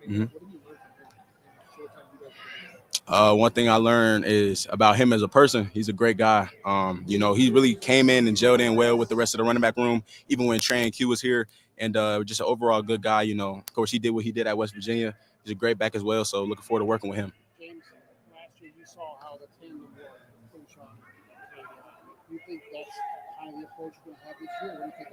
Mhm. One thing I learned is about him as a person. He's a great guy. He really came in and gelled in well with the rest of the running back room, even when Trey and Q was here. And just an overall good guy. Of course, he did what he did at West Virginia. He's a great back as well. So looking forward to working with him. James, last year you saw how the tandem worked. Coach on. Do you think that's kind of the approach you're going to have this year? What do you think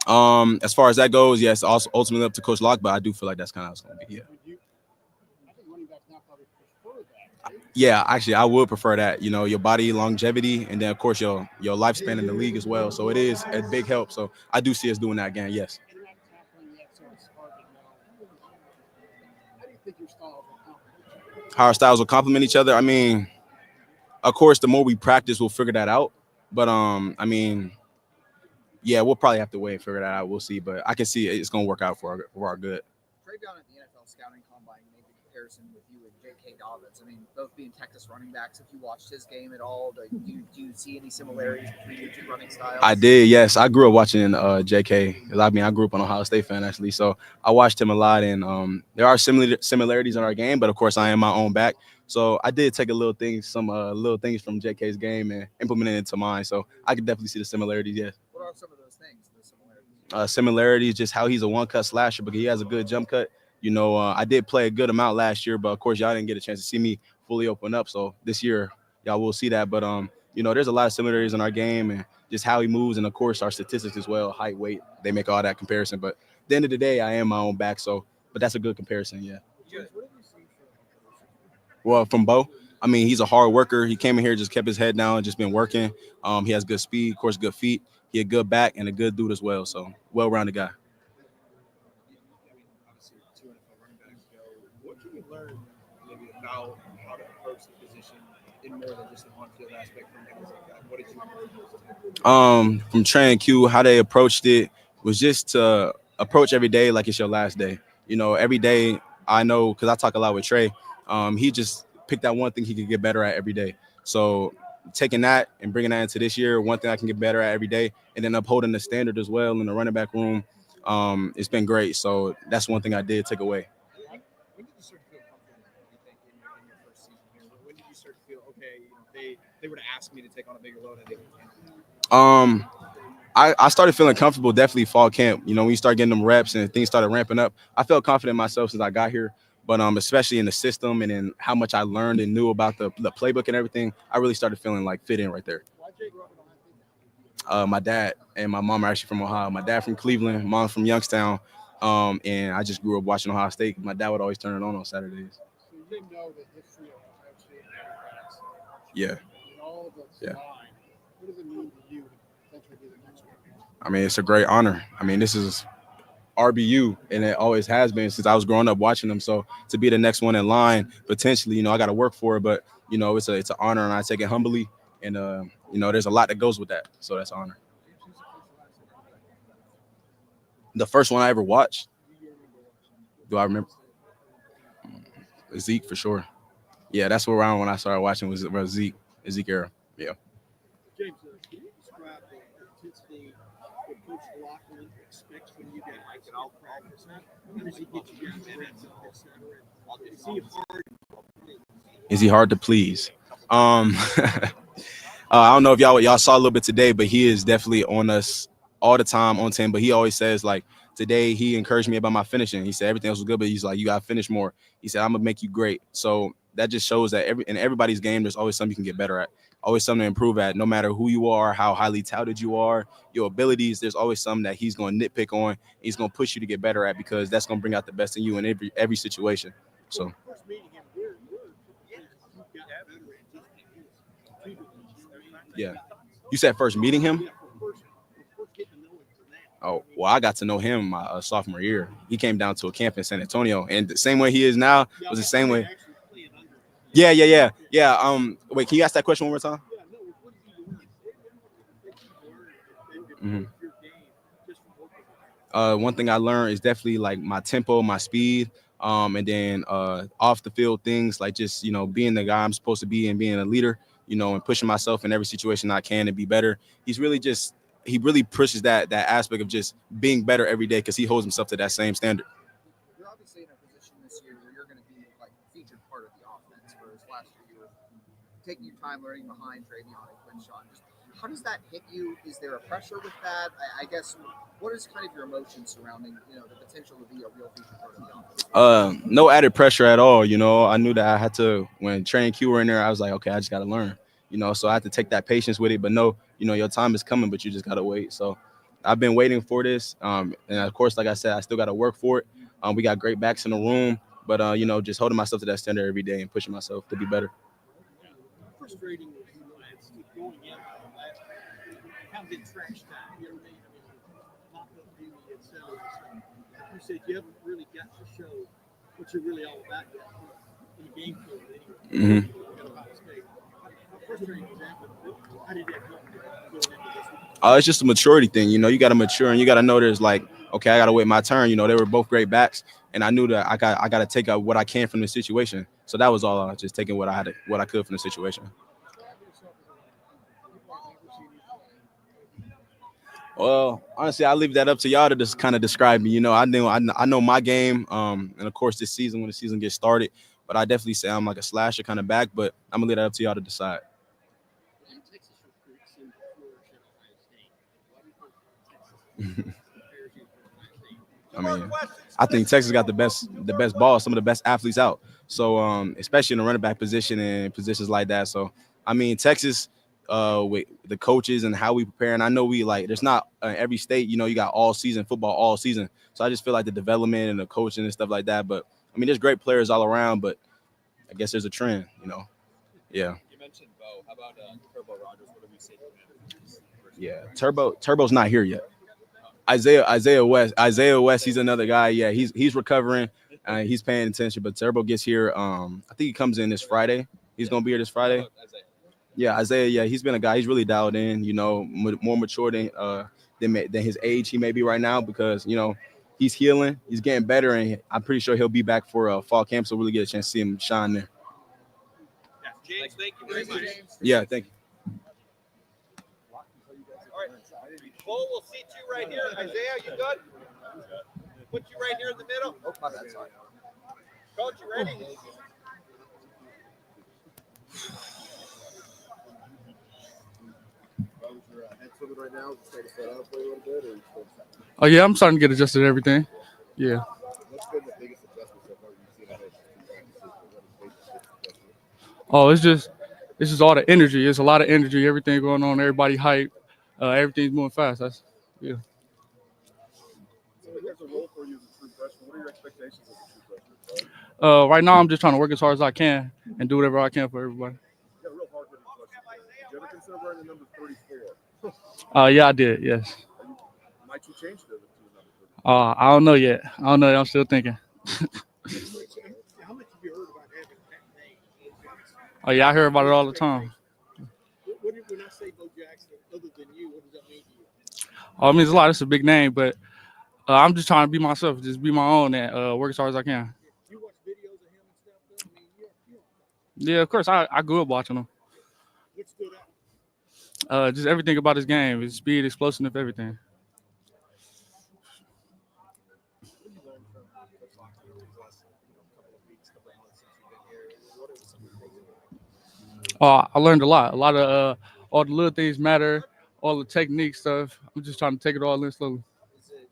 about it? As far as that goes, yes, also ultimately up to Coach Locke, but I do feel like that's kind of how it's going to be. Yeah. I think running backs now probably prefer that, right? Yeah, actually, I would prefer that. Your body longevity, and then of course your lifespan in the league as well. So it is a big help. So I do see us doing that again. Yes. You're not tackling yet, so it's hard to know. How do you think your styles will complement? How our styles will complement each other. I mean, of course, the more we practice, we'll figure that out. But yeah, we'll probably have to wait and figure that out. We'll see. But I can see it's going to work out for our good. Trey down at the NFL scouting combine made the comparison with you and J.K. Dobbins. I mean, both being Texas running backs. If you watched his game at all, do you see any similarities between your two running styles? I did, yes. I grew up watching J.K. I mean, I grew up an Ohio State fan actually, so I watched him a lot, and there are similarities in our game. But of course, I am my own back, so I did take some little things from J.K.'s game and implement it into mine. So I could definitely see the similarities. Yes. What are some of those things? The similarities? Similarities, just how he's a one-cut slasher, but he has a good jump cut. I did play a good amount last year, but of course, y'all didn't get a chance to see me fully open up. So this year, y'all will see that. But there's a lot of similarities in our game and just how he moves, and of course, our statistics as well, height, weight. They make all that comparison. But at the end of the day, I am my own back. So, but that's a good comparison. Yeah. Well, from Bo, I mean, he's a hard worker. He came in here, just kept his head down, and just been working. He has good speed, of course, good feet. He a good back and a good dude as well. So, well-rounded guy. What can you learn maybe about how to approach the position in more than just the on-field aspect from guys like that? What did you learn? From Trey and Q, how they approached it was just to approach every day like it's your last day. Every day I know, because I talk a lot with Trey, he just picked out one thing he could get better at every day. So taking that and bringing that into this year, one thing I can get better at every day, and then upholding the standard as well in the running back room, it's been great. So that's one thing I did take away. When did you start to feel comfortable, you think, in your first season here? When did you start to feel, okay, they would have asked me to take on a bigger load, I think we can? I started feeling comfortable definitely fall camp. When you start getting them reps and things started ramping up, I felt confident in myself since I got here. But especially in the system and in how much I learned and knew about the playbook and everything, I really started feeling like fit in right there. My dad and my mom are actually from Ohio. My dad from Cleveland, mom from Youngstown, and I just grew up watching Ohio State. My dad would always turn it on Saturdays. So you didn't know the history of Ohio State and Yeah. and all of the Yeah. line. What does it mean to you to potentially be the next one? I mean, it's a great honor. I mean, this is RBU, and it always has been since I was growing up watching them. So to be the next one in line, potentially, I got to work for it, but it's an honor, and I take it humbly. And there's a lot that goes with that. So that's an honor. The first one I ever watched, do I remember? Zeke for sure. Yeah, that's around when I started watching was Zeke era. Yeah. James, can you describe the intensity that Coach Locklyn expects when you get out practice? How does he get you guys reps, etc.? Is he hard? Is he hard to please? I don't know if y'all saw a little bit today, but he is definitely on us all the time on 10. But he always says, like, today he encouraged me about my finishing. He said everything else was good, but he's like, you got to finish more. He said, I'm going to make you great. So that just shows that in everybody's game, there's always something you can get better at, always something to improve at, no matter who you are, how highly touted you are, your abilities. There's always something that he's going to nitpick on. He's going to push you to get better at, because that's going to bring out the best in you in every situation. So. First meeting him, Yeah. You said first meeting him? Oh, well, I got to know him my sophomore year. He came down to a camp in San Antonio, and the same way he is now was the same way. Yeah. Wait, can you ask that question one more time? One thing I learned is definitely like my tempo, my speed, and then off the field things like just being the guy I'm supposed to be and being a leader, and pushing myself in every situation I can to be better. He really pushes that aspect of just being better every day, because he holds himself to that same standard. taking your time learning behind Travion and Quinshawn. Just how does that hit you? Is there a pressure with that? I guess what is kind of your emotion surrounding the potential to be a real future part of the offense? No added pressure at all. I knew that I had to when training Q were in there. I was like, okay, I just got to learn. So I had to take that patience with it. But no, your time is coming, but you just got to wait. So I've been waiting for this. And of course, like I said, I still got to work for it. We got great backs in the room, but just holding myself to that standard every day and pushing myself to be better. Frustrating it's going in. Kind of getting trashed out. You know what I mean? Not the beauty itself. Like you said, you haven't really got to show what you're really all about yet in a game field anyway. How frustrating is that? But how did that help you going into this one? It's just a maturity thing. You got to mature and you got to know there's like, okay, I got to wait my turn. They were both great backs, and I knew that I got to take out what I can from the situation. So that was all. Just taking what I could from the situation. Well, honestly, I leave that up to y'all to just kind of describe me. I know my game, and of course this season when the season gets started. But I definitely say I'm like a slasher kind of back. But I'm gonna leave that up to y'all to decide. I mean, I think Texas got the best ball, some of the best athletes out. So, especially in the running back position and positions like that. So, I mean, Texas, with the coaches and how we prepare, and I know we there's not every state, you got all season football all season. So I just feel like the development and the coaching and stuff like that. But I mean, there's great players all around, but I guess there's a trend, Yeah. You mentioned Bo. How about Turbo Rogers? What have you seen from him? Yeah, Turbo's not here yet. Isaiah West, he's another guy. Yeah, he's recovering. He's paying attention. But Turbo gets here. I think he comes in this Friday. He's gonna be here this Friday. Yeah, Isaiah. Yeah, he's been a guy. He's really dialed in. More mature than his age he may be right now because he's healing. He's getting better, and I'm pretty sure he'll be back for fall camp. So we'll really get a chance to see him shine there. James, thank you very much. Yeah, thank you. Cole, we'll seat you right here. Isaiah, you good? Put you right here in the middle. Oh, my bad, sorry. Coach, you ready? Right now, set up a little bit, or Oh yeah, I'm starting to get adjusted to everything. Yeah. what's been the biggest adjustment so far you've seen out of Oh, it's just all the energy. It's a lot of energy. Everything going on. Everybody hype. Everything's moving fast. Yeah. So there's a role for you as a true freshman. What are your expectations as a true freshman? Right now, I'm just trying to work as hard as I can and do whatever I can for everybody. You got a real hard-hitting question. Did you ever consider wearing the number 34? Yeah, I did. Yes. Might you change it to the number 34? I don't know yet. I don't know. I'm still thinking. How much have you heard about having that name? Oh yeah, I hear about it all the time. When I say Bo Jackson, other than you, what does that mean to you? Oh, it means a lot. It's a big name, but I'm just trying to be myself, just be my own, and work as hard as I can. You watch videos of him and stuff, though? I mean, Yeah, of course. I grew up watching him. what stood out? Just everything about his game, his speed, explosiveness, everything. I learned a lot. A lot of all the little things matter, all the technique stuff. I'm just trying to take it all in slowly. Is it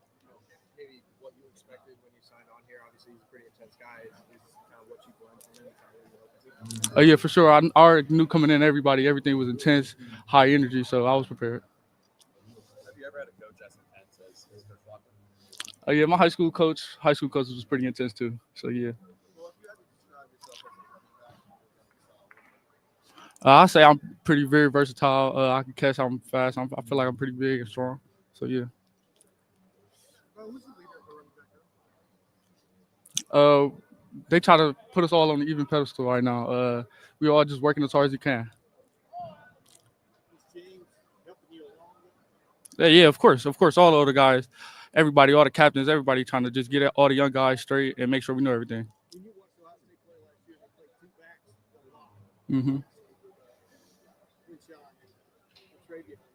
maybe what you expected when you signed on here? Obviously, he's a pretty intense guy. Is kind of what you learned from him? Kind of what you hope to see? Oh yeah, for sure. I already knew coming in, everything was intense, high energy, so I was prepared. Have you ever had a coach as intense as Coach Locklyn? Oh yeah, my high school coach was pretty intense too. So yeah. I say I'm very versatile. I can catch. I'm fast. I feel like I'm pretty big and strong. So yeah. They try to put us all on the even pedestal right now. We all just working as hard as you can. Yeah, of course. All the other guys, everybody, all the captains, everybody trying to just get all the young guys straight and make sure we know everything. Mm-hmm.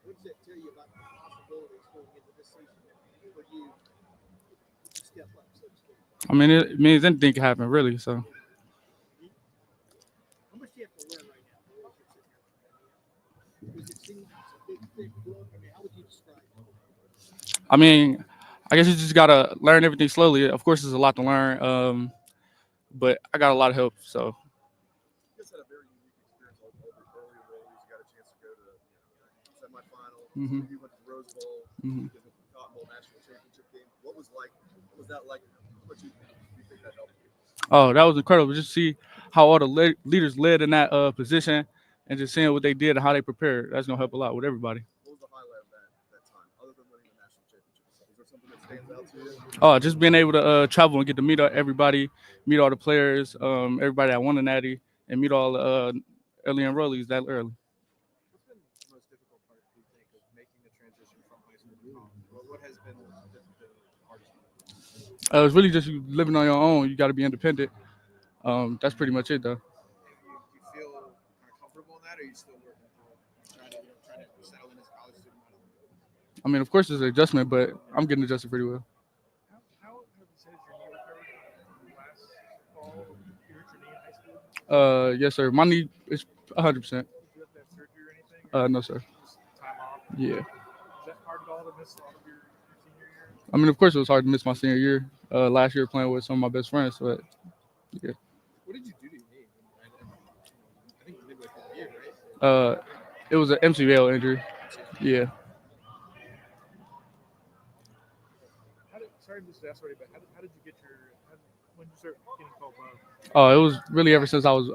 What does that tell you about the possibilities going into this season for you to step up, so to speak? I mean, it means anything can happen, really. So. How much do you have to learn right now? I mean, I guess you just gotta learn everything slowly. Of course, there's a lot to learn, but I got a lot of help. So You guys had a very unique experience earlier days. You got a chance to go to semifinals. Mhm. You went to the Rose Bowl. Mhm. You went to the Cotton Bowl national championship game. What was that like? What you think that helped you? Oh, that was incredible. Just see how all the leaders led in that position, and just seeing what they did and how they prepared. That's gonna help a lot with everybody. What was the highlight of that time, other than winning the national championship? Is there something that stands out to you? Oh, just being able to travel and get to meet everybody, meet all the players, everybody that won the Natty, and meet all the early enrollees that early. What's been the most difficult part, do you think, of making the transition from high school to college? What has been the hardest part? It's really just you living on your own. You got to be independent. That's pretty much it, though. Do you feel kind of comfortable in that, or are you still working through trying to settle in as a college student? I mean, of course, it's an adjustment, but I'm getting adjusted pretty well. How have you said your knee recovered last fall? You hurt your knee in high school? Yes, sir. My knee is 100%. Did you have to have surgery or anything? No, sir. Just time off? Yeah. Is that hard at all to miss a lot of your senior year? I mean, of course, it was hard to miss my senior year. Last year playing with some of my best friends, but yeah. What did you do to your knee? I think you did like a year, right? It was an MCL injury. Yeah. Sorry to just ask already, but how did you get when you start getting called up? Oh, it was really ever since I was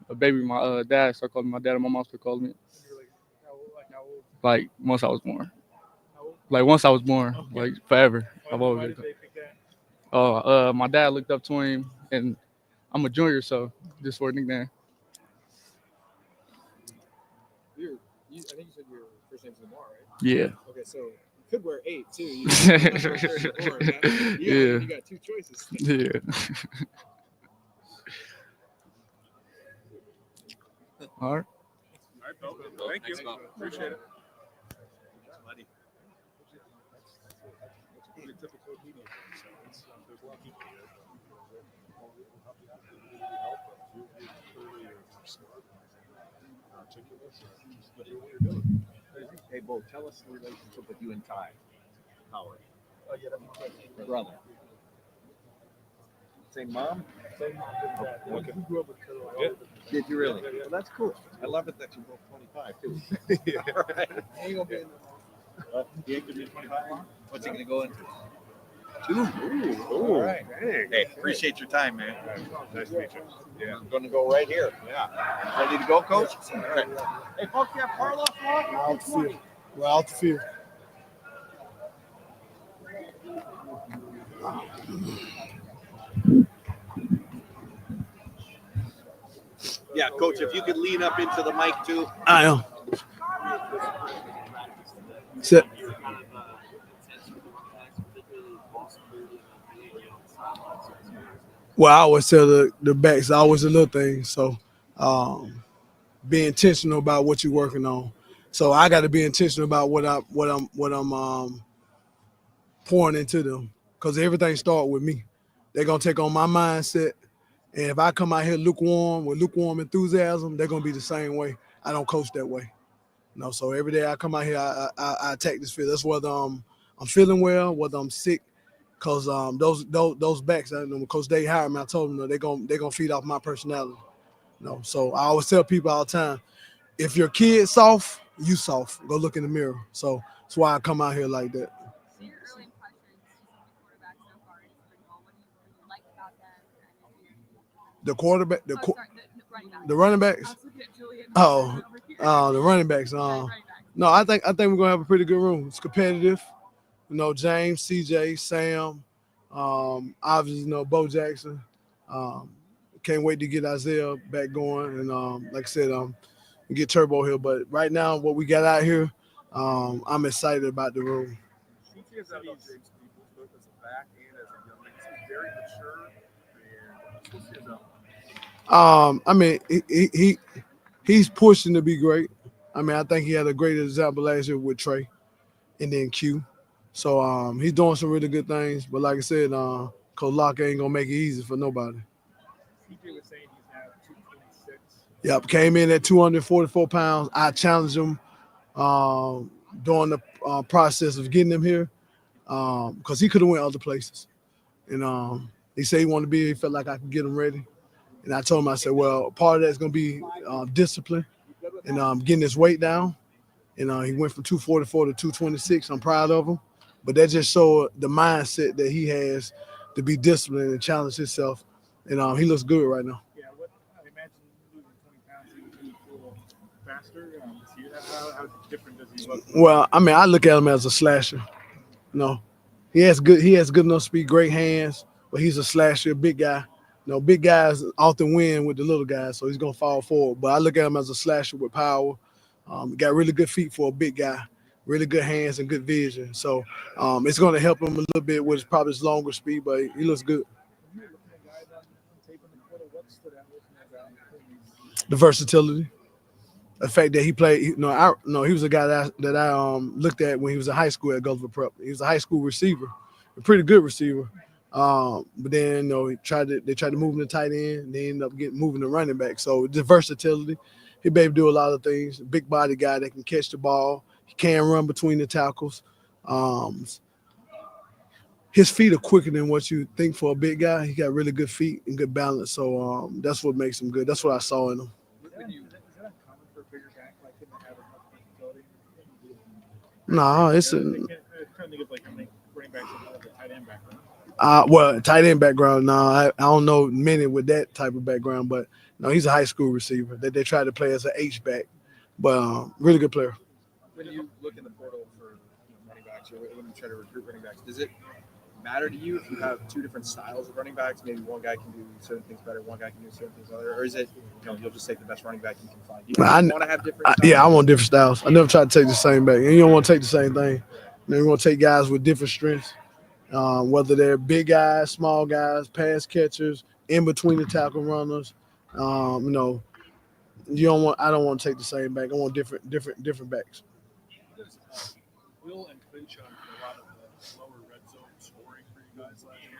a baby. My dad started calling me. My dad and my mom started calling me. And you were like, how old? Like once I was born. How old? Like once I was born. Okay. Like forever. I've Why always did been. they pick that? My dad looked up to him, and I'm a junior, so just for a nickname. I think you said your first name's Lamar, right? Yeah. Okay, so you could wear 8 too. You got 2 choices. Yeah. All right. Thank you. Appreciate it. It's really typical media. There's a lot of people here. Hey, Bo, tell us the relationship with you and Ty Howard. Oh, yeah, that's Brother. Same mom? same mom, same dad. We grew up with each other. Yeah. Did you really? Yeah, yeah. Well, that's cool. I love it that you're both 25, too. All right. Ain't gonna be in You ain't going to be 25 long? What's he going to go into? 2? Ooh. All right. Hey, appreciate your time, man. Nice to meet you. Yeah. I'm going to go right here. Yeah. Ready to go, Coach? All right. Hey, folks, you have Carlos walking? Out the field. We're out the field. Yeah, Coach, if you could lean up into the mic, too. I am. Sit. Well, I always tell the backs, always the little things. So be intentional about what you're working on. So I got to be intentional about what I'm pouring into them, because everything starts with me. They're gonna take on my mindset, and if I come out here lukewarm with lukewarm enthusiasm, they're gonna be the same way. I don't coach that way. So every day I come out here, I attack this field. That's whether I'm feeling well, whether I'm sick, because those backs, Coach Day hired me. I told them they're gonna feed off my personality. So I always tell people all the time, if your kid's soft, you soft. Go look in the mirror. So that's why I come out here like that. So your early impressions of the quarterback so far is pretty well. What do you like about them? The quarterback, The running back. the running backs. I was looking at Julian. Oh, over here. the running backs. Running back. No, I think we're gonna have a pretty good room. It's competitive. James, CJ, Sam, obviously, Bo Jackson. Can't wait to get Isaiah back going, and like I said, get Turbo here. But right now, what we got out here, I'm excited about the room. CJ is out of James Peoples, both as a back and as a young man. He's very mature, and we'll see his own. I mean, he's pushing to be great. I mean, I think he had a great example last year with Trey, and then Q. So he's doing some really good things. But like I said, Coach Locke ain't gonna make it easy for nobody. CJ was saying he's now 226. Yep, came in at 244 pounds. I challenged him during the process of getting him here. because he could have went other places. And he said he felt like I could get him ready. And I told him, I said, well, part of that's going to be discipline and getting his weight down. And he went from 244 to 226. I'm proud of him. But that just showed the mindset that he has to be disciplined and challenge himself. And he looks good right now. Yeah, I imagine losing 20 pounds, he would be a little faster. How different does he look? Well, I mean, I look at him as a slasher. He has good enough speed, great hands, but he's a slasher, big guy. Big guys often win with the little guys, so he's gonna fall forward. But I look at him as a slasher with power. He got really good feet for a big guy, really good hands and good vision. So it's gonna help him a little bit with probably his longer speed, but he looks good. The versatility, the fact that he played. He was a guy that I looked at when he was in high school at Gulliver Prep. He was a high school receiver, a pretty good receiver. But then they tried to move him to tight end, and they ended up moving to running back. So the versatility, he be able to do a lot of things. Big body guy that can catch the ball. He can run between the tackles. His feet are quicker than what you think for a big guy. He got really good feet and good balance. So that's what makes him good. That's what I saw in him. Is that uncommon for a bigger guy like him to have as much versatility? No, it's I'm trying to think of like how many running backs have a tight end background. Well, tight end background. No, I don't know many with that type of background, but no, he's a high school receiver that they try to play as an H-back, but really good player. When you look in the portal for running backs or when you try to recruit running backs, does it matter to you if you have two different styles of running backs? Maybe one guy can do certain things better, one guy can do certain things other, or is it you'll just take the best running back you can find? Do you want to have different styles? Yeah, I want different styles. I never try to take the same back, and you don't want to take the same thing. You want to take guys with different strengths. Whether they're big guys, small guys, pass catchers, in between the tackle runners, I don't want to take the same back. I want different backs. Will and Quinchon did a lot of the lower red zone scoring for you guys last year.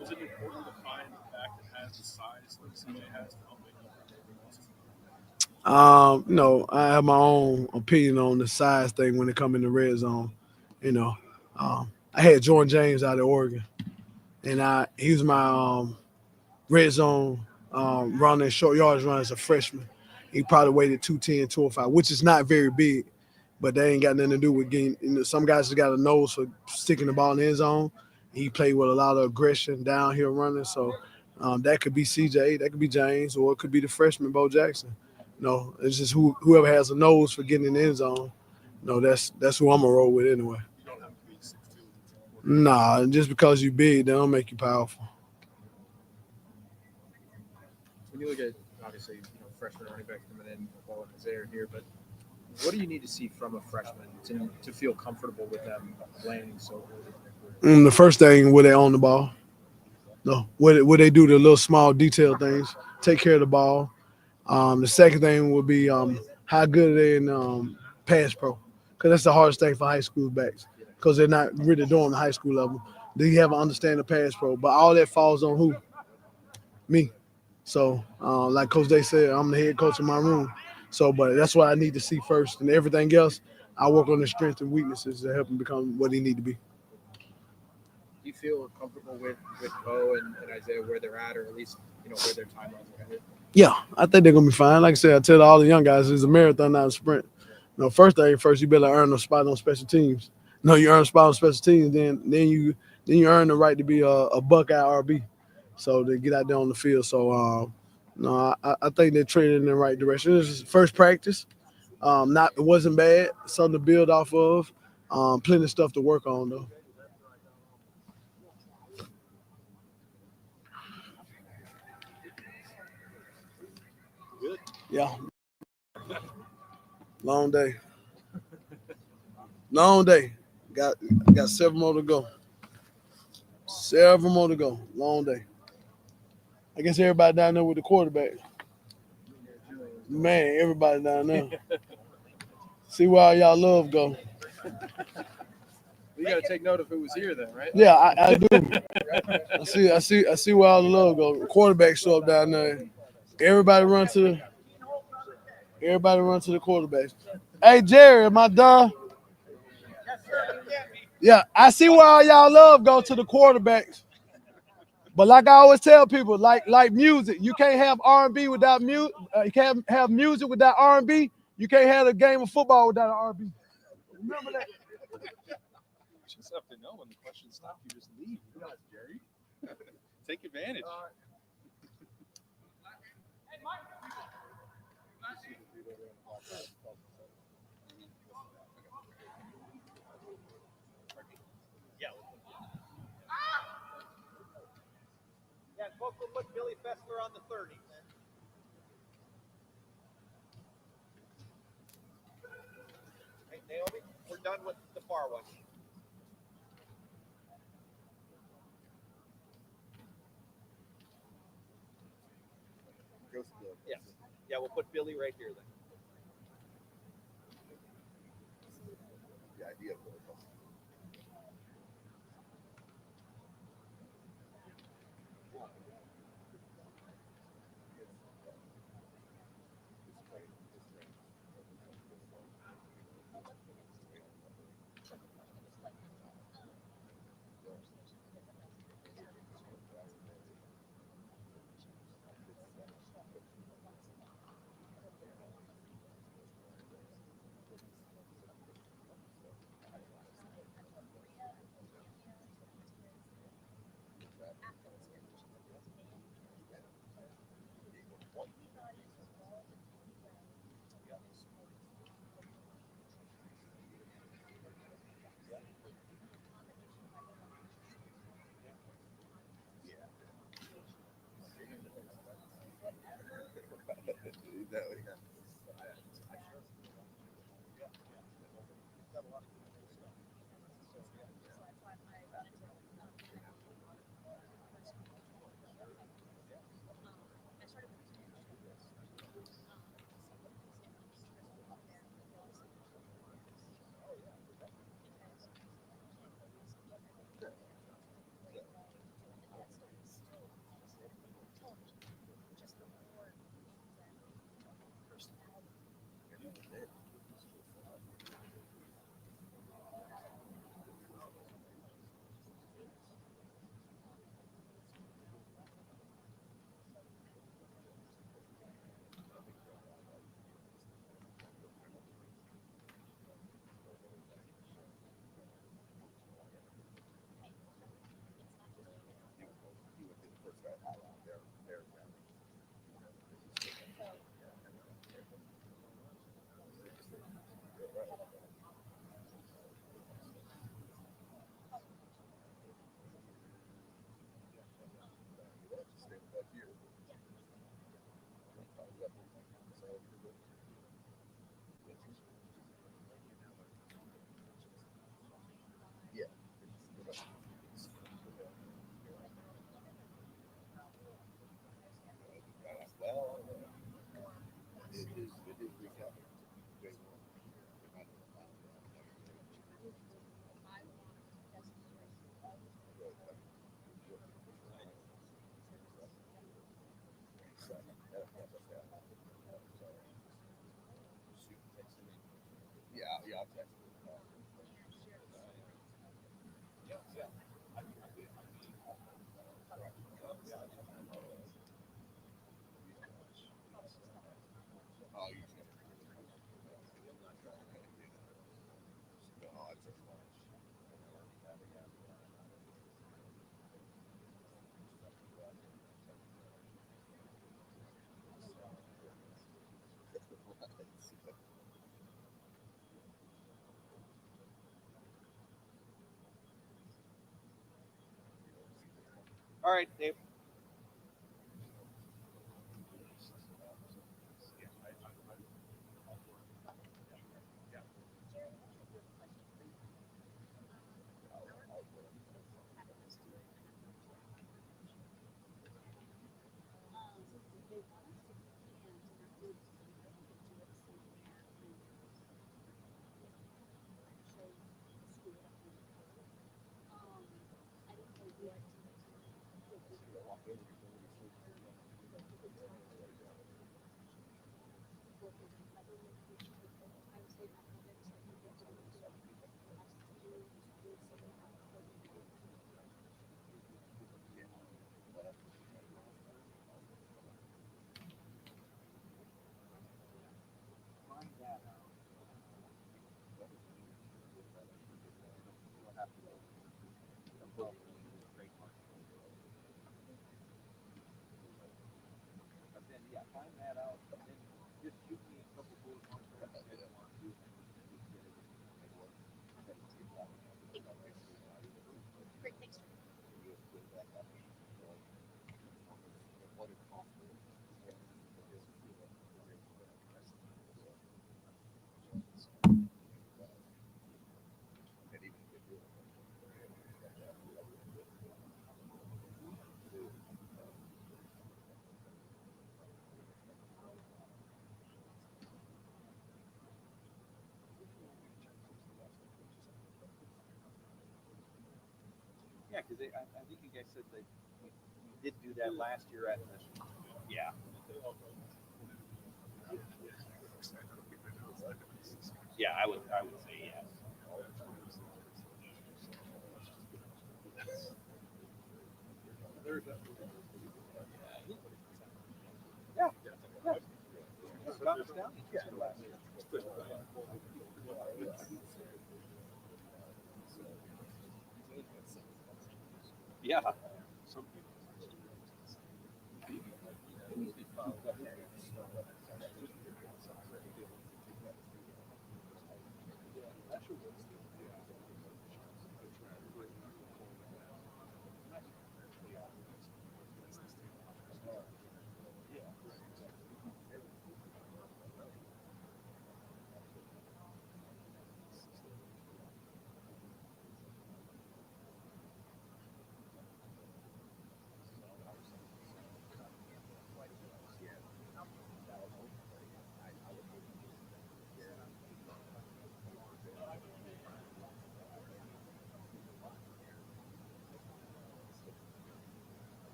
Was it important to find a back that has the size like CJ has to help make up for everything else? I have my own opinion on the size thing when it comes in the red zone. I had Jordan James out of Oregon, and he was my red zone running, short yards runner as a freshman. He probably weighed 210, 205, which is not very big, but that ain't got nothing to do with getting. Some guys just got a nose for sticking the ball in the end zone. He played with a lot of aggression, downhill running, so that could be CJ, that could be James, or it could be the freshman, Bo Jackson. It's just whoever has a nose for getting in the end zone. That's who I'm going to roll with anyway. Nah, just because you big, that don't make you powerful. When you look at obviously freshman running backs coming in, Paul and Isaiah here, but what do you need to see from a freshman to feel comfortable with them playing so early? The first thing, will they own the ball? No. Will they do the little small detail things? Take care of the ball. The second thing will be how good are they in pass pro? Because that's the hardest thing for high school backs. Because they're not really doing the high school level. Do you have an understanding pass pro? But all that falls on who? Me. So, like Coach Day said, I'm the head coach in my room. So, but that's what I need to see first. And everything else, I work on his strengths and weaknesses to help him become what he need to be. Do you feel comfortable with Bo and Isaiah where they're at, or at least where their timelines are headed? Yeah, I think they're going to be fine. Like I said, I tell all the young guys, it's a marathon, not a sprint. First thing first, you better earn a spot on special teams. You earn a spot on special teams, then you earn the right to be a Buckeye RB. So to get out there on the field. So I think they're trending in the right direction. This is first practice. It wasn't bad. Something to build off of. Plenty of stuff to work on though. Good. Yeah. Long day. Long day. Got several more to go. Long day. I guess everybody down there with the quarterback. Man, everybody down there. See where all y'all love go. You got to take note of who was here then, right? Yeah, I do. I see where all the love go. Quarterback show up down there. Everybody run to the quarterback. Hey Jerry, am I done? Yeah, I see why all y'all love go to the quarterbacks. But like I always tell people, like music, you can't have R&B without music. You can't have music without R&B. You can't have a game of football without an R&B. Remember that. Just have to know when the questions stop, you just leave. Come on, Jerry. Take advantage. Yeah, folks will put Billy Fessler on the 30. Hey, Naomi, we're done with the far one. Yes. Yeah, we'll put Billy right here then. The idea of it. All right, Dave. Yeah, find that out, and then just shoot me a couple bullet points that I want to do. Great, thanks. Yeah, because I think you guys said that you did do that last year at the. Yeah. Yeah, I would say yes. Yeah. Yeah. Got us down each year last year. Yeah.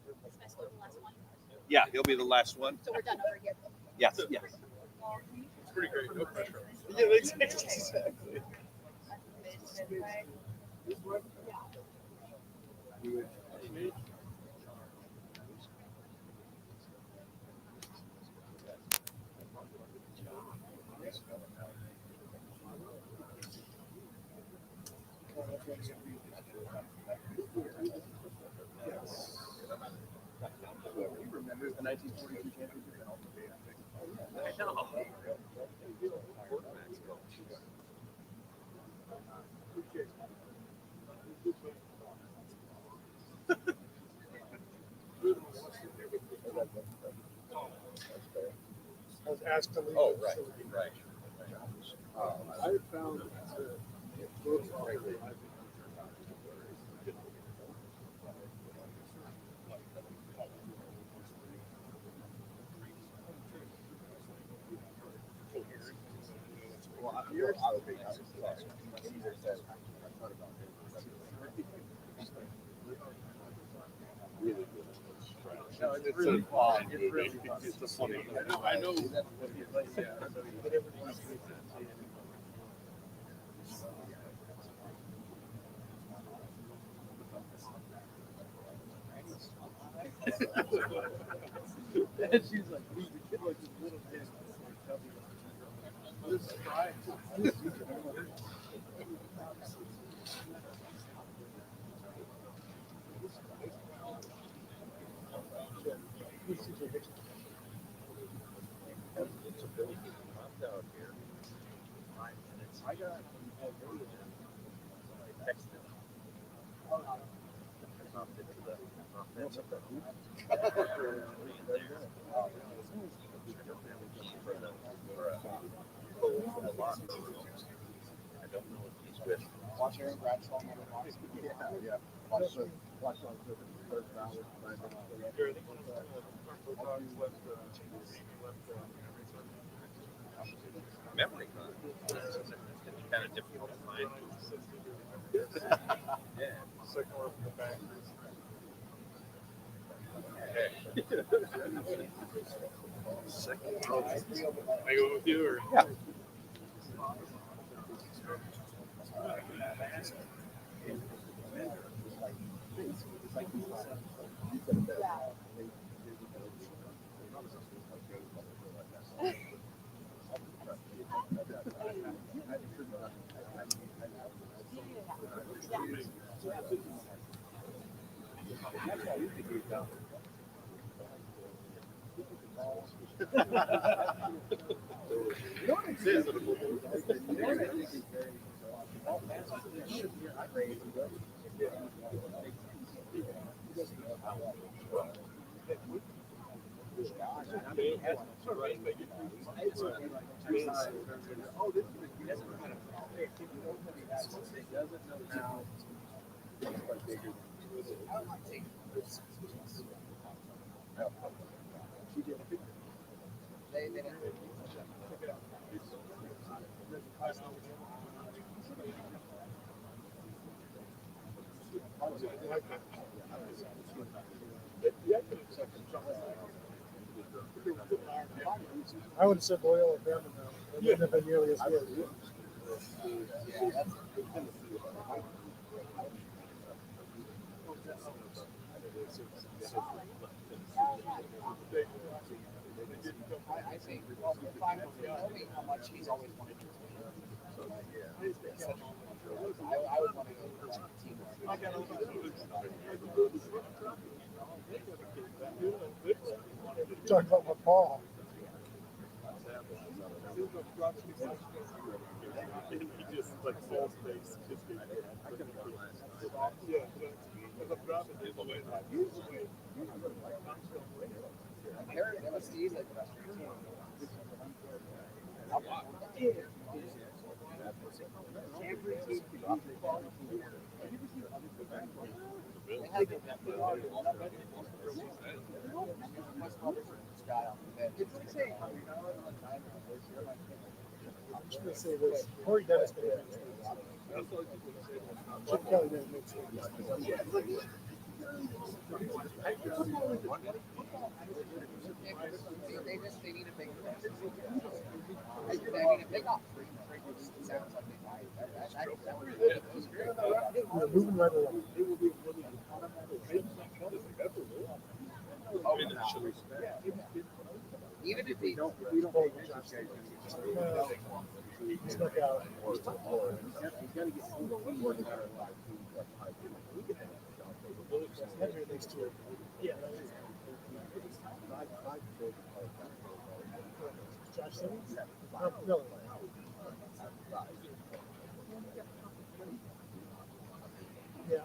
Is Fessler the last one? Yeah, he'll be the last one. So we're done over here. Yes, yes. It's pretty great. No pressure. Yeah, exactly. He remembers the 1942 championship. I know. I was asked to leave. Oh, right, right. I found Well, yours Caesar says, I thought about it. Really good. no, it's really fun. It's really fun. It's funny. I know. And she's like, the kid like this little kid. This is right. I got texted. don't know if he's with. Watch Aaron Bradshaw on the box. Yeah. Watch on the third round. Memory card. It's kind of difficult to find. Yeah. Second one from the back. I go with you, or Yeah. I would have said Loyola or Grambling now. It wouldn't have been nearly as good. I think, well, if I know me how much he's always wanted to be. I would want to go for a team. Talking about my Paul. He just like falls face. Steve's like I'm just going to say this. Corey Dennis made it. Chip Kelly didn't make sense. they need a big they need a big off. Sounds like they might. We're moving right along. Even if they don't He snuck out. Henry at least two. Yeah. Josh Simmons? No. Yeah,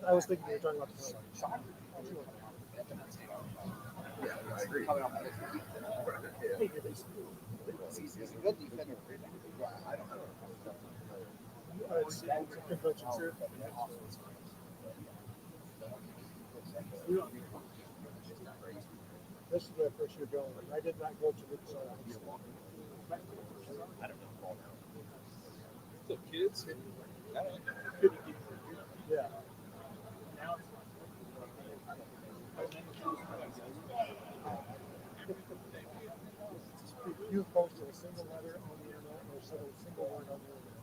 I was thinking you were talking about the shot. He's a good defender. I don't know. It's convention, sir. This is my first year going. I did not go to the I don't know. So kids. Yeah. You posted a single letter on the internet or said a single word on the internet.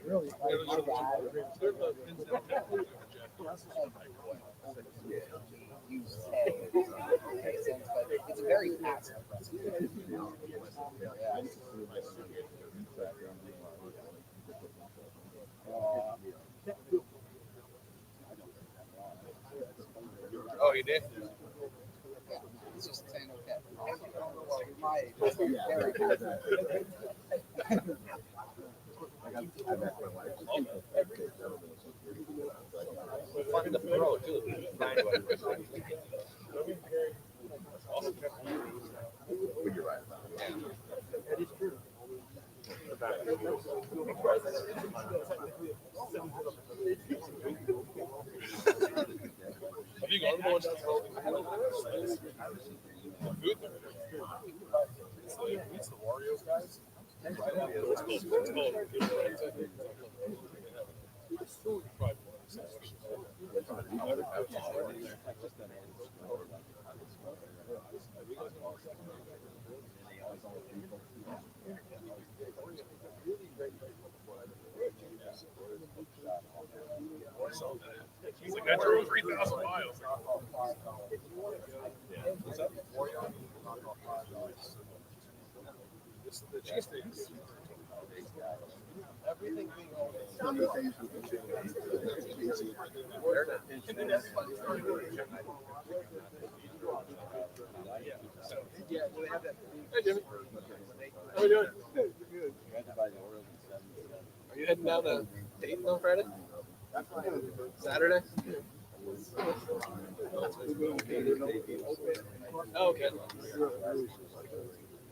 Really? You say it makes sense, but it's a very passive aggressive. Oh, you did? Yeah, it's just saying okay. It's very passive. Fun to throw too. Have you gone to one? It's the Warriors guys. He's like, I drove 3,000 miles. The cheesesteaks. Everything being yeah, we have that. Hey, Jimmy. How are you doing? Good. Are you heading down to Dayton on Friday? Saturday? Oh, okay.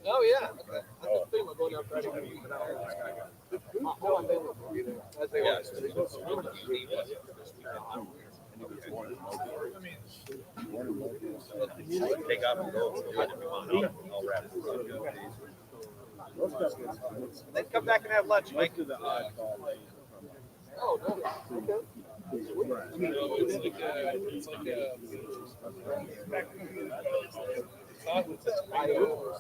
Oh, yeah. Okay. I was thinking about going down Friday. As they are. Take off and go. I'll wrap it. Then come back and have lunch, Mike. Oh, no. Okay. It's like That's a black hole.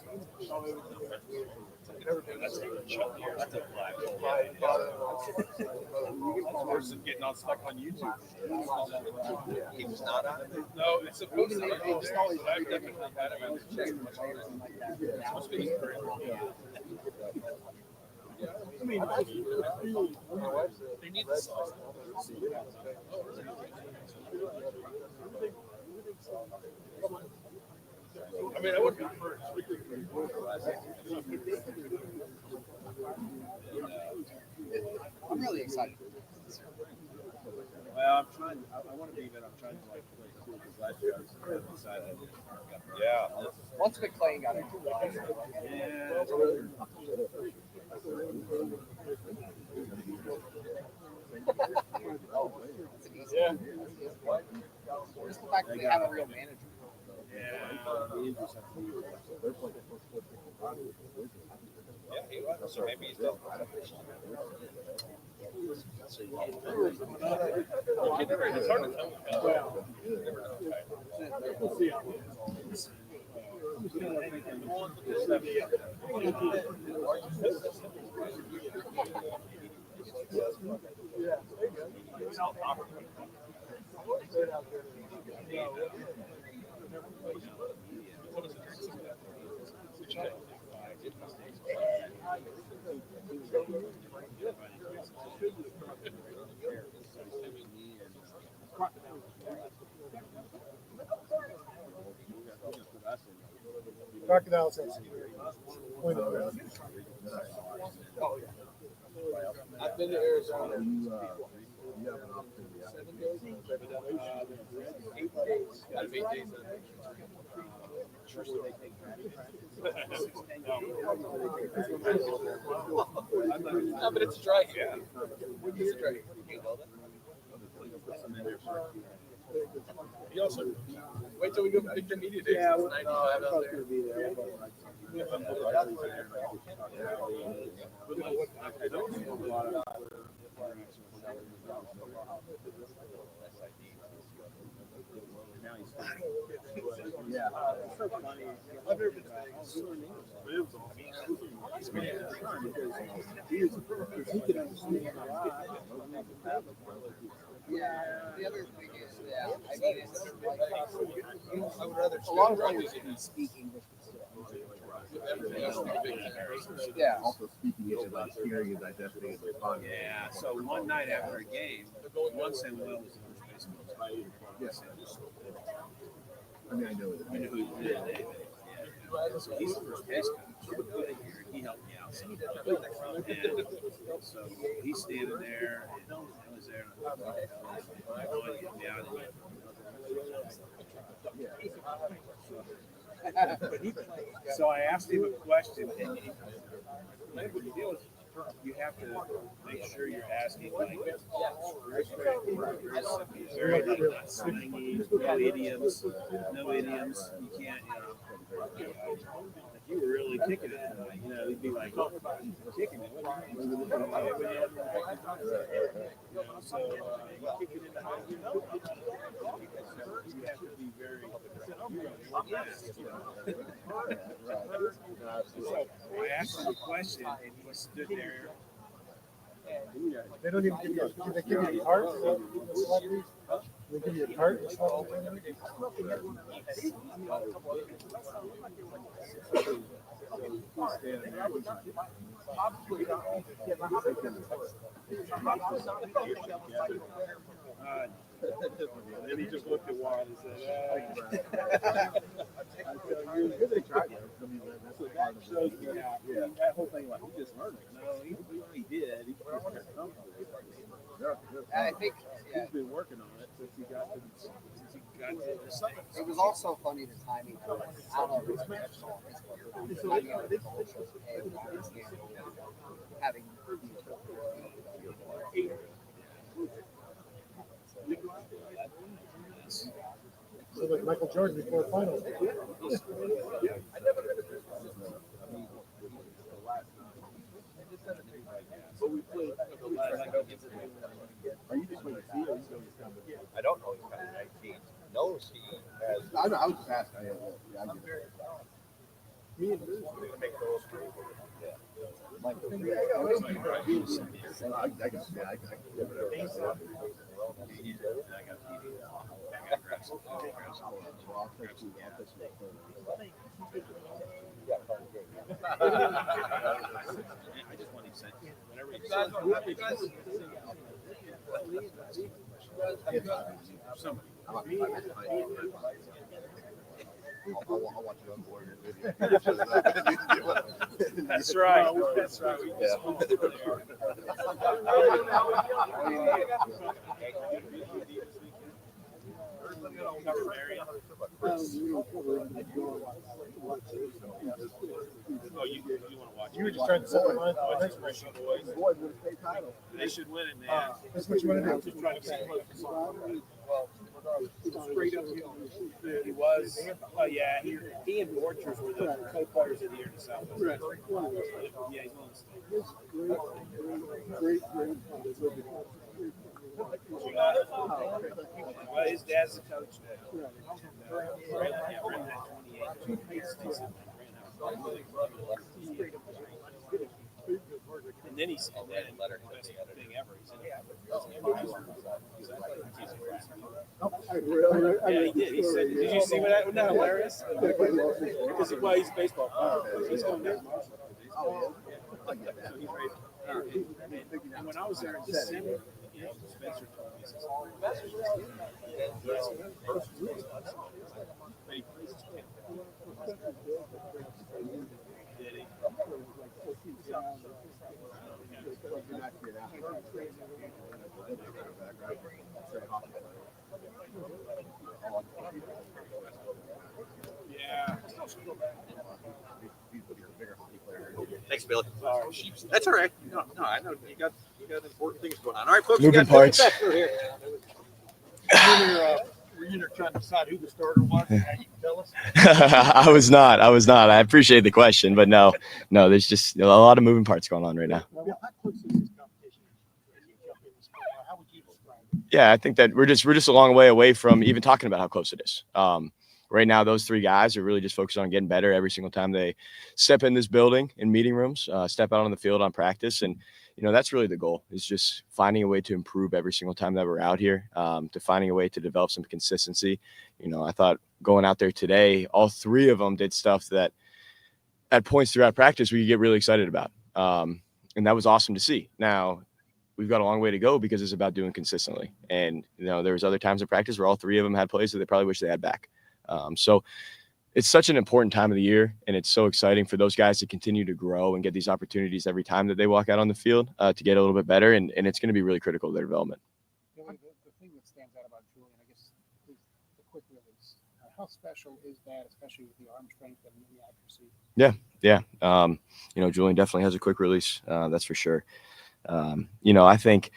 That's worse than getting unstuck on YouTube. He was not on it. No, it's supposed to be. I've definitely had him on the check. It's supposed to be very long. I mean, They need the sauce. I mean, I wouldn't be first. I'm really excited. Well, I'm trying. I want to be, but I'm trying to like play cool because last year I was decided. Yeah. Once McClain got it. Yeah. Yeah. Just the fact that they have a real manager. Yeah, he was. So maybe he's done. It's hard to tell. we'll see how it goes. Yeah, there you go. Crocodiles have some point of view. Oh, yeah. I've been to Arizona. 7 days? 8 days. Out of 8 days. No, but it's dry here. It's dry. You also wait till we go to Big Ten Media Days. Yeah, It's 95 out I'm there. going to be there. Yeah. It's so funny. I've never been to Vegas. Yeah. The other thing is, I mean, it's like I would rather a lot of players be speaking. Yeah. Also speaking is about hearing and digesting and responding. Yeah. So one night after a game, one Samuel was the first baseman. Yes. I mean, I know that. I know who did it. So he's the first baseman. He helped me out. And so he's standing there, and I was there. So I asked him a question, and you have to make sure you're asking like very not slangy, no idioms. You can't, if you were really kicking it, he'd be like, kicking it. So you kick it in the house, you have to be very. So I asked him a question, and he stood there. They don't even give you. They give you a cart. They give you a cart. Then he just looked at Wyatt and said, that whole thing, like, he just learned it. No, he did. He I think he's been working on it since he got to it was also funny the timing. I don't know if it's intentional. Having So like Michael Jordan before the finals. But we played. Are you just waiting to see or he's going to come? I don't know he's coming 19. Knows he has. I know. I was just asking. I get it. Me and Bruce. To make those three. Yeah. I can. Yeah, I can give it a. I just want to say, whenever you guys, somebody. I'll watch it on board. That's right. That's right. Oh, you want to watch? You were just trying to set the line for the next race. Boys with a state title. They should win it, man. That's what you want to do. Just trying to see. Straight uphill. He was. Oh yeah, he and Borchers were the co-players of the year in the Southwest. Yeah, he's on the stage. Well, his dad's the coach now. Ran that 28. And then he said that in letter best thing ever. He said, yeah, he did. He said, did you see what that? Wasn't that hilarious? Because he's a baseball player. He's going down. And when I was there in December, Spencer told me, he yeah. Thanks, Billy. That's all right. No, I know you got important things going on. All right, folks. Moving parts. Here. Were you trying to decide who the starter was? Now you can tell us. I was not. I appreciate the question, but no, there's just a lot of moving parts going on right now. How close is this competition as you jump in this sport? How would you describe it? Yeah, I think that we're just a long way away from even talking about how close it is. right now, those three guys are really just focused on getting better every single time they step in this building, in meeting rooms, step out on the field on practice. And, that's really the goal, is just finding a way to improve every single time that we're out here, to finding a way to develop some consistency. I thought going out there today, all three of them did stuff that at points throughout practice we could get really excited about. And that was awesome to see. Now, we've got a long way to go because it's about doing consistently. And, there was other times in practice where all three of them had plays that they probably wish they had back. So it's such an important time of the year, and it's so exciting for those guys to continue to grow and get these opportunities every time that they walk out on the field, to get a little bit better. And it's going to be really critical to their development. The thing that stands out about Julian, I guess, is the quick release. How special is that, especially with the arm strength and the accuracy? Yeah. Julian definitely has a quick release. That's for sure. I think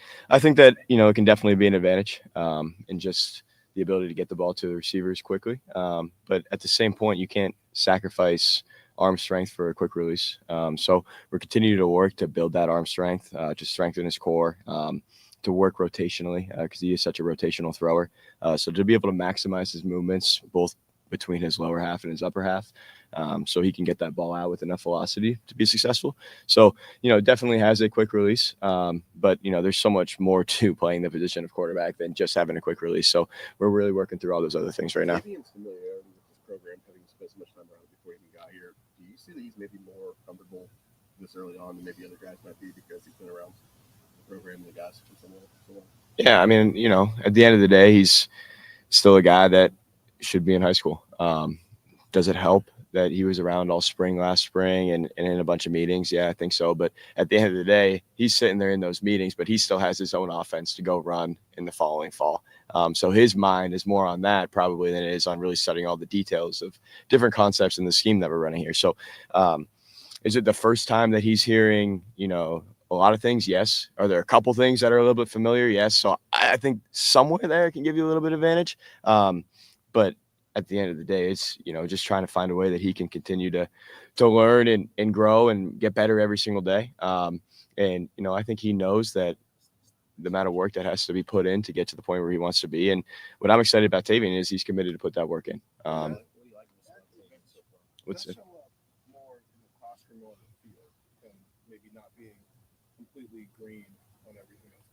that, it can definitely be an advantage, in just the ability to get the ball to the receivers quickly. But at the same point, you can't sacrifice arm strength for a quick release. So we're continuing to work to build that arm strength, to strengthen his core, to work rotationally, because he is such a rotational thrower. So to be able to maximize his movements, both between his lower half and his upper half, so he can get that ball out with enough velocity to be successful. So, definitely has a quick release, but, there's so much more to playing the position of quarterback than just having a quick release. So we're really working through all those other things right now. Familiarity with this program, having spent so much time around it before he even got here, do you see that he's maybe more comfortable this early on than maybe other guys might be because he's been around the program and the guys for so long? Yeah, I mean, at the end of the day, he's still a guy that should be in high school. Does it help that he was around all spring last spring and in a bunch of meetings? Yeah, I think so. But at the end of the day, he's sitting there in those meetings, but he still has his own offense to go run in the following fall. So his mind is more on that probably than it is on really studying all the details of different concepts in the scheme that we're running here. So is it the first time that he's hearing, a lot of things? Yes. Are there a couple things that are a little bit familiar? Yes. So I think somewhere there can give you a little bit of advantage. But at the end of the day, it's, just trying to find a way that he can continue to learn and grow and get better every single day. And, I think he knows that the amount of work that has to be put in to get to the point where he wants to be. And what I'm excited about Tavian is he's committed to put that work in. What's it? More in the classroom or the field than maybe not being completely green on everything that's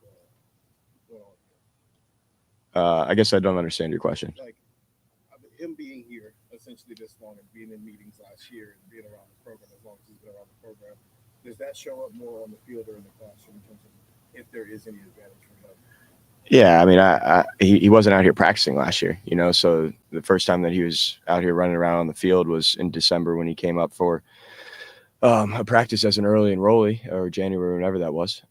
going on here. I guess I don't understand your question. Like him being here essentially this long and being in meetings last year and being around the program as long as he's been around the program, does that show up more on the field or in the classroom in terms of if there is any advantage for him? Yeah, I mean, he wasn't out here practicing last year, so the first time that he was out here running around on the field was in December when he came up for a practice as an early enrollee, or January, whenever that was.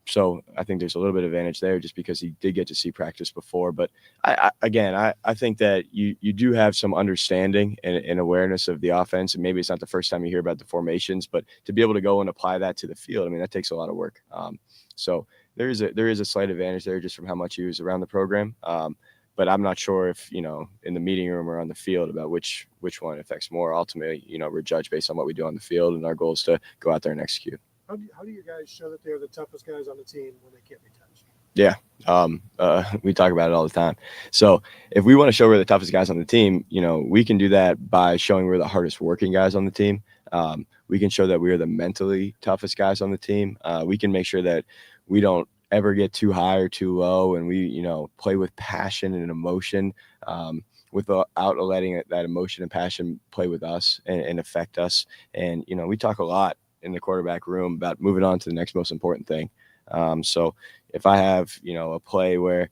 So I think there's a little bit of advantage there just because he did get to see practice before. But I think that you do have some understanding and awareness of the offense. And maybe it's not the first time you hear about the formations, but to be able to go and apply that to the field, I mean, that takes a lot of work. So there is a slight advantage there just from how much he was around the program. But I'm not sure if, in the meeting room or on the field about which one affects more. Ultimately, we're judged based on what we do on the field, and our goal is to go out there and execute. How do you guys show that they're the toughest guys on the team when they can't be touched? Yeah. We talk about it all the time. So if we want to show we're the toughest guys on the team, we can do that by showing we're the hardest working guys on the team. We can show that we are the mentally toughest guys on the team. We can make sure that we don't ever get too high or too low, and we, play with passion and emotion, without letting that emotion and passion play with us and affect us. And, we talk a lot in the quarterback room about moving on to the next most important thing. So if I have, a play where,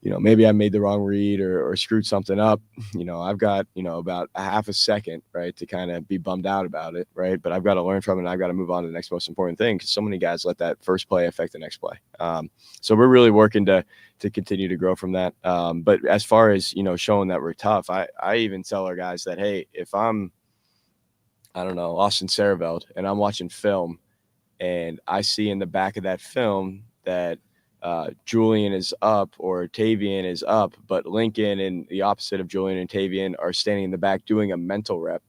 maybe I made the wrong read or screwed something up, I've got, about a half a second, right, to kind of be bummed out about it, right? But I've got to learn from it, and I've got to move on to the next most important thing, because so many guys let that first play affect the next play. So we're really working to continue to grow from that. But as far as, showing that we're tough, I even tell our guys that, hey, if I'm, I don't know, Austin Sareveld, and I'm watching film, and I see in the back of that film that Julian is up or Tavian is up, but Lincoln and the opposite of Julian and Tavian are standing in the back doing a mental rep,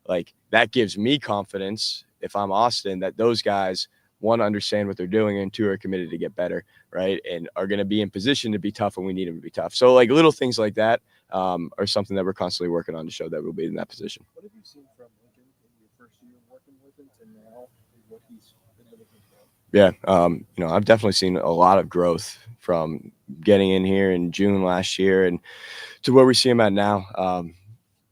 like that gives me confidence if I'm Austin that those guys, one, understand what they're doing, and two, are committed to get better, right, and are going to be in position to be tough when we need them to be tough. So like little things like that, are something that we're constantly working on to show that we'll be in that position. What have you seen from Lincoln in your first year working with him to now, and what he's been looking for? Yeah, I've definitely seen a lot of growth from getting in here in June last year and to where we see him at now.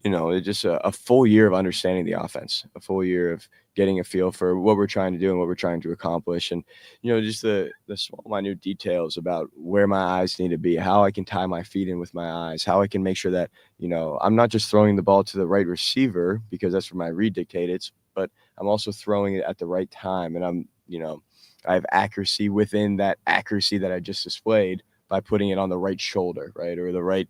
It's just a full year of understanding the offense, a full year of getting a feel for what we're trying to do and what we're trying to accomplish. And, just the small, minute details about where my eyes need to be, how I can tie my feet in with my eyes, how I can make sure that, I'm not just throwing the ball to the right receiver because that's where my read dictates, but I'm also throwing it at the right time. And I have accuracy within that accuracy that I just displayed by putting it on the right shoulder, right? Or the right,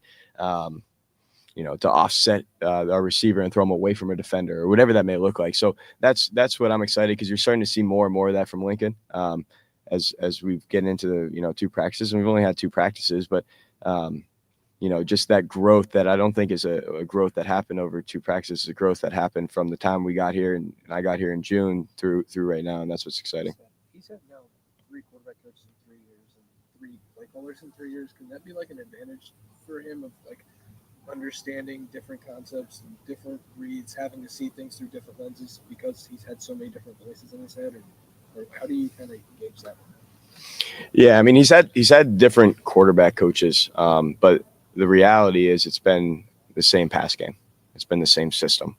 to offset our receiver and throw him away from a defender or whatever that may look like. So that's what I'm excited because you're starting to see more and more of that from Lincoln as we get into the, 2 practices. And we've only had 2 practices, but, just that growth that I don't think is a growth that happened over 2 practices, a growth that happened from the time we got here and I got here in June through right now. And that's what's exciting. He's had now 3 quarterback coaches in 3 years and 3 play callers in 3 years. Can that be like an advantage for him of like understanding different concepts and different reads, having to see things through different lenses because he's had so many different voices in his head? Or how do you kind of gauge that? Yeah, I mean, he's had different quarterback coaches, but the reality is it's been the same pass game. It's been the same system.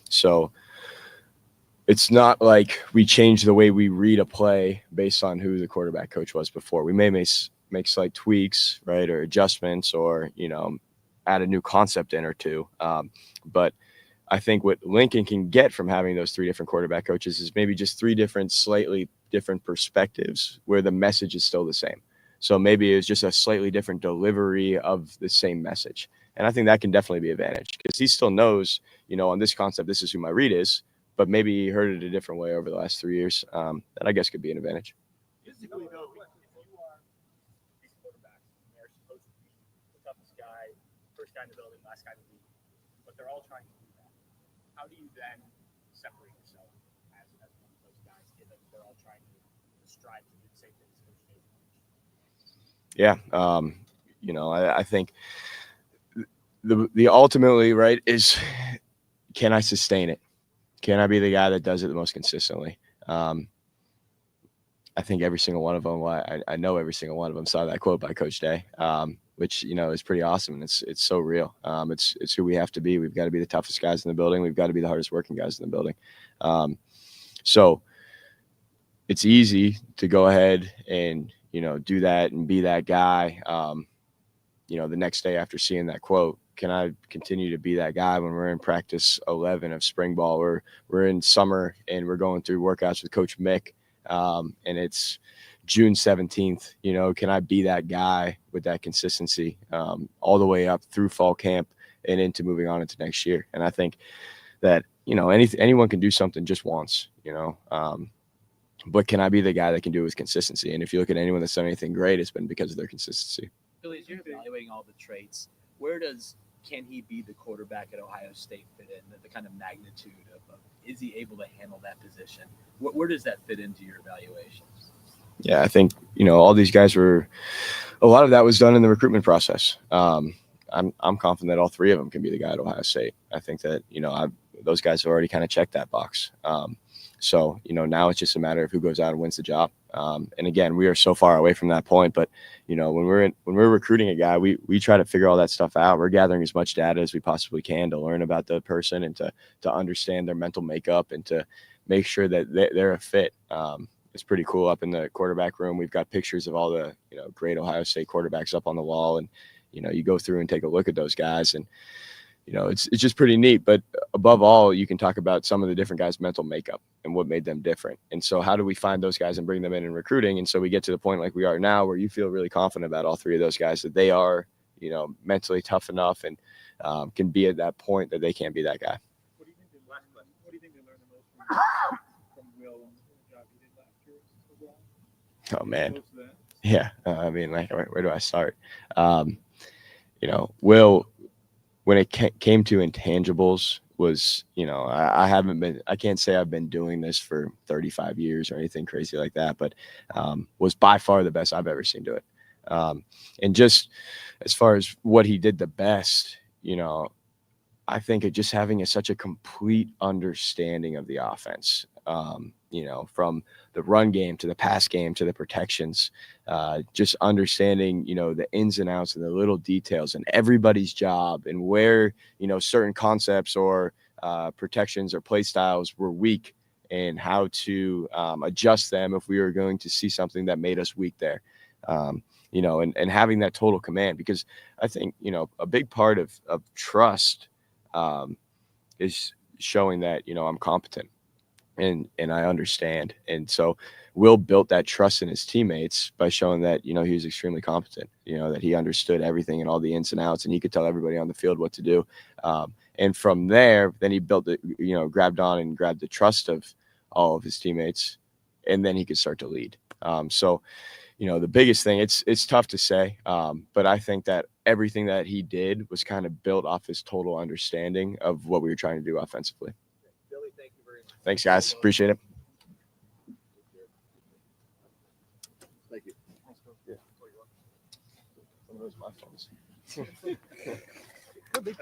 So it's not like we changed the way we read a play based on who the quarterback coach was before. We may make slight tweaks, right, or adjustments, or add a new concept in or 2. But I think what Lincoln can get from having those 3 different quarterback coaches is maybe just 3 different, slightly different perspectives where the message is still the same. So maybe it's just a slightly different delivery of the same message. And I think that can definitely be an advantage because he still knows, on this concept, this is who my read is, but maybe he heard it a different way over the last 3 years. That I guess could be an advantage. Physically, though, if you are these quarterbacks, they're supposed to be the toughest guy, first guy in the building, last guy in the league, but they're all trying to do that. How do you then separate yourself as one of those guys, given they're all trying to strive to do the same thing as Coach Nate? Yeah, I think the ultimately, right, is can I sustain it? Can I be the guy that does it the most consistently? I think every single one of them, I know every single one of them saw that quote by Coach Day, which, is pretty awesome. And it's so real. It's who we have to be. We've got to be the toughest guys in the building. We've got to be the hardest working guys in the building. So it's easy to go ahead and, do that and be that guy. The next day after seeing that quote, can I continue to be that guy when we're in practice 11 of spring ball, or we're in summer and we're going through workouts with Coach Mick, and it's June 17th, can I be that guy with that consistency all the way up through fall camp and into moving on into next year? And I think that, anyone can do something just once, but can I be the guy that can do it with consistency? And if you look at anyone that's done anything great, it's been because of their consistency. Billy, as you're evaluating all the traits, can he be the quarterback at Ohio State fit in? The kind of magnitude of is he able to handle that position? Where does that fit into your evaluations? Yeah, I think, all these guys a lot of that was done in the recruitment process. I'm confident that all 3 of them can be the guy at Ohio State. I think that, those guys have already kind of checked that box. So, now it's just a matter of who goes out and wins the job. And again, we are so far away from that point, but when we're recruiting a guy, we try to figure all that stuff out. We're gathering as much data as we possibly can to learn about the person and to understand their mental makeup and to make sure that they're a fit. It's pretty cool. Up in the quarterback room, we've got pictures of all the, great Ohio State quarterbacks up on the wall. And, you go through and take a look at those guys, and, it's just pretty neat. But above all, you can talk about some of the different guys' mental makeup and what made them different. And so how do we find those guys and bring them in recruiting? And so we get to the point like we are now where you feel really confident about all 3 of those guys, that they are, mentally tough enough and can be at that point that they can't be that guy. What do you think they learned the most from Will on the job he did last year overall? Oh, man. Yeah. I mean, like, where do I start? Will, when it came to intangibles, was, I can't say I've been doing this for 35 years or anything crazy like that, but was by far the best I've ever seen do it. And just as far as what he did the best, I think just having such a complete understanding of the offense, from the run game to the pass game to the protections, just understanding, the ins and outs and the little details and everybody's job and where, certain concepts or protections or play styles were weak and how to adjust them if we were going to see something that made us weak there. And having that total command, because I think, a big part of trust is showing that, I'm competent and I understand. And so Will built that trust in his teammates by showing that, he was extremely competent, that he understood everything and all the ins and outs, and he could tell everybody on the field what to do. And from there, then he built it, grabbed the trust of all of his teammates, and then he could start to lead. So the biggest thing, it's tough to say, but I think that everything that he did was kind of built off his total understanding of what we were trying to do offensively. Billy, thank you very much. Thanks, guys. Appreciate it. Thank you. Yeah. Some of those my phones. Could be.